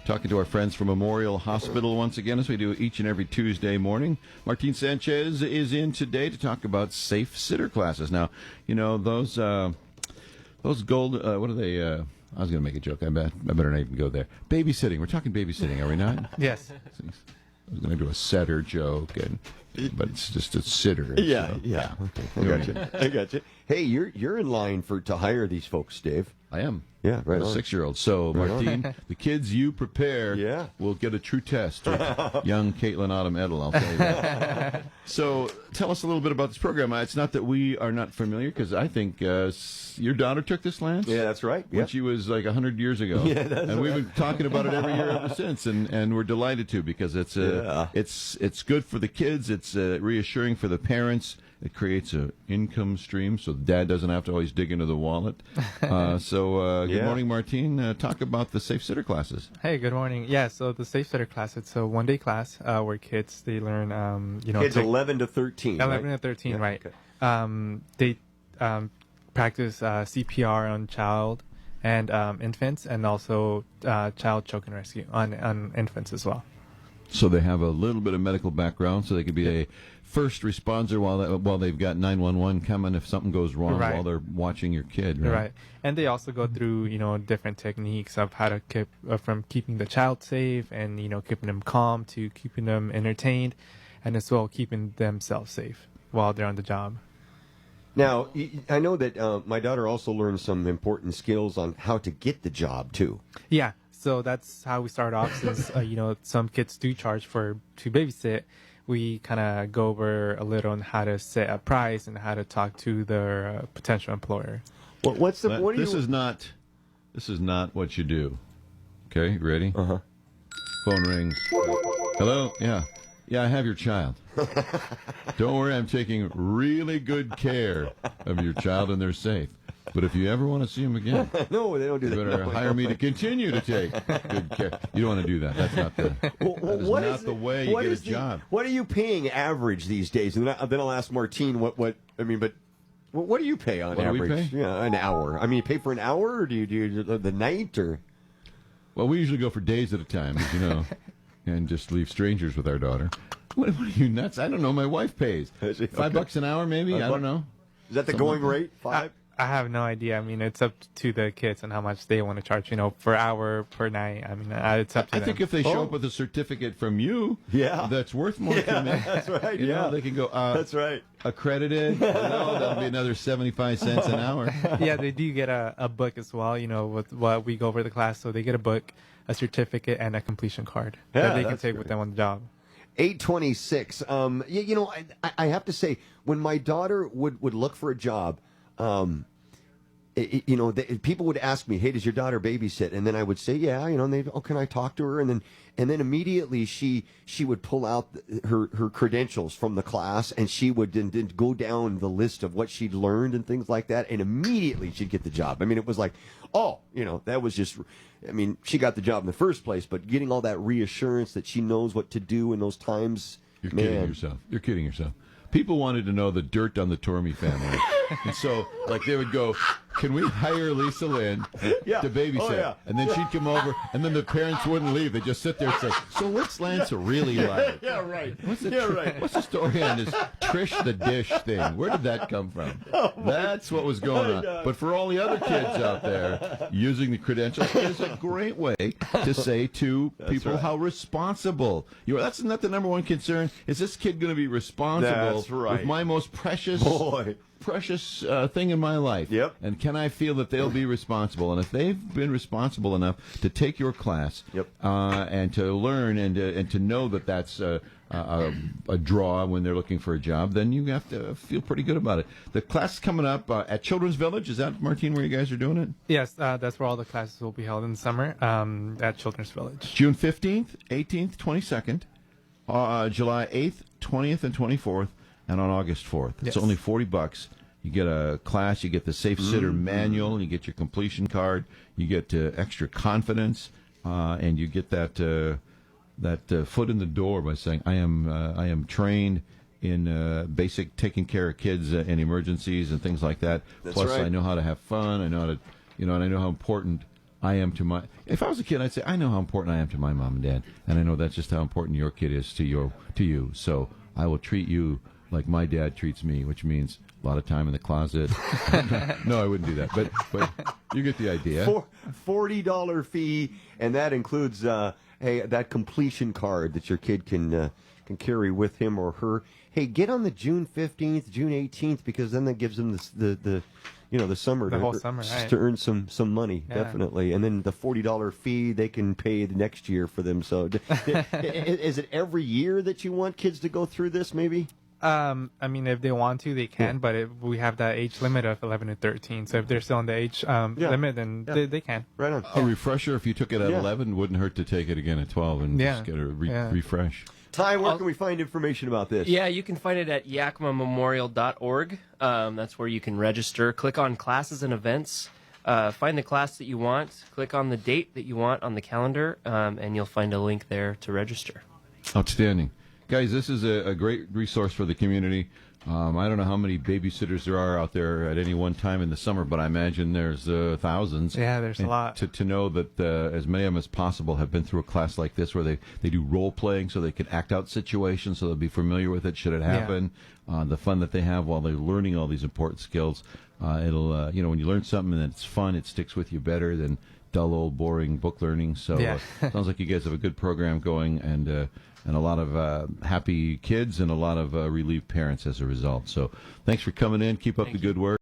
talking to our friends from Memorial Hospital once again, as we do each and every Tuesday morning. Martin Sanchez is in today to talk about safe sitter classes. Now, you know, those gold, what are they? I was going to make a joke. I better not even go there. Babysitting. We're talking babysitting, are we not? Yes. I was going to do a setter joke, but it's just a sitter. Yeah. Okay. I got you. Hey, you're in line to hire these folks, Dave. I am. Yeah, right. A on. 6-year-old. So, Martin, the kids you prepare will get a true test with young Caitlin Autumn Edel, I'll tell you that. So, tell us a little bit about this program. It's not that we are not familiar, because I think your daughter took this, Lance? Yeah, that's right. When she was like 100 years ago. Yeah, that's and we've been talking about it every year ever since, and we're delighted to, because it's good for the kids, it's reassuring for the parents. It creates an income stream, so Dad doesn't have to always dig into the wallet. Good morning, Martin. Talk about the Safe Sitter classes. Hey, good morning. Yeah, so the Safe Sitter class, it's a one-day class where kids, they learn, kids 11 to 13. 11 to 13, yeah, right. Okay. They practice CPR on child and infants, and also child choke and rescue on infants as well. So they have a little bit of medical background, so they could be a first responder while they've got 911 coming if something goes wrong while they're watching your kid. Right. And they also go through different techniques of how to keep from keeping the child safe, and keeping them calm to keeping them entertained, and as well keeping themselves safe while they're on the job. Now, I know that my daughter also learned some important skills on how to get the job too. Yeah. So that's how we start off. Since some kids do charge to babysit, we kind of go over a little on how to set a price and how to talk to their potential employer. This is not what you do. Okay, you ready? Uh-huh. Phone rings. Hello? Yeah, I have your child. Don't worry, I'm taking really good care of your child, and they're safe. But if you ever want to see them again, no, they don't do that. You better hire me to continue to take good care. You don't want to do that. That's not the way you get a job. What are you paying average these days? And then I'll ask Martine what do you pay on average? What do we pay? Yeah, an hour. I mean, you pay for an hour, or do you do the night, or? Well, we usually go for days at a time, as you know, and just leave strangers with our daughter. What are you nuts? I don't know. My wife pays $5 an hour, maybe. I don't know. Is that the going rate? $5? I have no idea. I mean, it's up to the kids and how much they want to charge, per hour, per night. I mean, it's up to them. I think if they show up with a certificate from you, that's worth more to me. That's right. You know, they can go, that's right. Accredited, that'll be another 75 cents an hour. Yeah, they do get a book as well, with what we go over the class. So they get a book, a certificate, and a completion card that they can take with them on the job. 826. I have to say, when my daughter would look for a job, people would ask me, "Hey, does your daughter babysit?" And then I would say, "Yeah." And they, "Oh, can I talk to her?" And then immediately she would pull out her credentials from the class, and she would then go down the list of what she'd learned and things like that, and immediately she'd get the job. I mean, it was like, that was just. I mean, she got the job in the first place, but getting all that reassurance that she knows what to do in those times. You're kidding yourself. People wanted to know the dirt on the Tormey family. And so, they would go, "Can we hire Lisa Lynn to babysit?" Oh, yeah. And then she'd come over, and then the parents wouldn't leave. They'd just sit there and say, "So what's Lance really like?" Yeah, right. What's the story on this Trish the Dish thing? Where did that come from? That's what was going on. But for all the other kids out there, using the credentials is a great way to say to people how responsible you are. That's not the number one concern. Is this kid going to be responsible with my most precious thing in my life? Yep. And can I feel that they'll be responsible? And if they've been responsible enough to take your class and to learn and to know that that's a draw when they're looking for a job, then you have to feel pretty good about it. The class is coming up at Children's Village. Is that, Martin, where you guys are doing it? Yes, that's where all the classes will be held in the summer at Children's Village. June 15th, 18th, 22nd, July 8th, 20th, and 24th, and on August 4th. It's only $40. You get a class, you get the Safe Sitter manual, you get your completion card, you get extra confidence, and you get that foot in the door by saying, I am trained in basic taking care of kids in emergencies and things like that. That's Plus, right. I know how to have fun. I know how to, and I know how important I am to my. If I was a kid, I'd say I know how important I am to my mom and dad, and I know that's just how important your kid is to you. So I will treat you like my dad treats me, which means a lot of time in the closet. No, I wouldn't do that, but you get the idea. $40 fee, and that includes that completion card that your kid can carry with him or her. Hey, get on the June 15th, June 18th, because then that gives them the summer, the whole summer, right, to earn some money, yeah, definitely. And then the $40 fee they can pay the next year for them. So is it every year that you want kids to go through this, maybe? I mean, if they want to, they can, but we have that age limit of 11 to 13. So if they're still on the age limit, then they can. Right on. A refresher, if you took it at 11, wouldn't hurt to take it again at 12 and just get a refresh. Ty, where can we find information about this? Yeah, you can find it at yakimamemorial.org. That's where you can register. Click on classes and events. Find the class that you want. Click on the date that you want on the calendar, and you'll find a link there to register. Outstanding. Guys, this is a great resource for the community. I don't know how many babysitters there are out there at any one time in the summer, but I imagine there's thousands. Yeah, there's a lot. To know that as many of them as possible have been through a class like this where they do role-playing so they can act out situations so they'll be familiar with it should it happen. Yeah. The fun that they have while they're learning all these important skills. It'll, when you learn something and it's fun, it sticks with you better than dull, old, boring book learning. So sounds like you guys have a good program going and a lot of happy kids and a lot of relieved parents as a result. So thanks for coming in. Keep up the good work.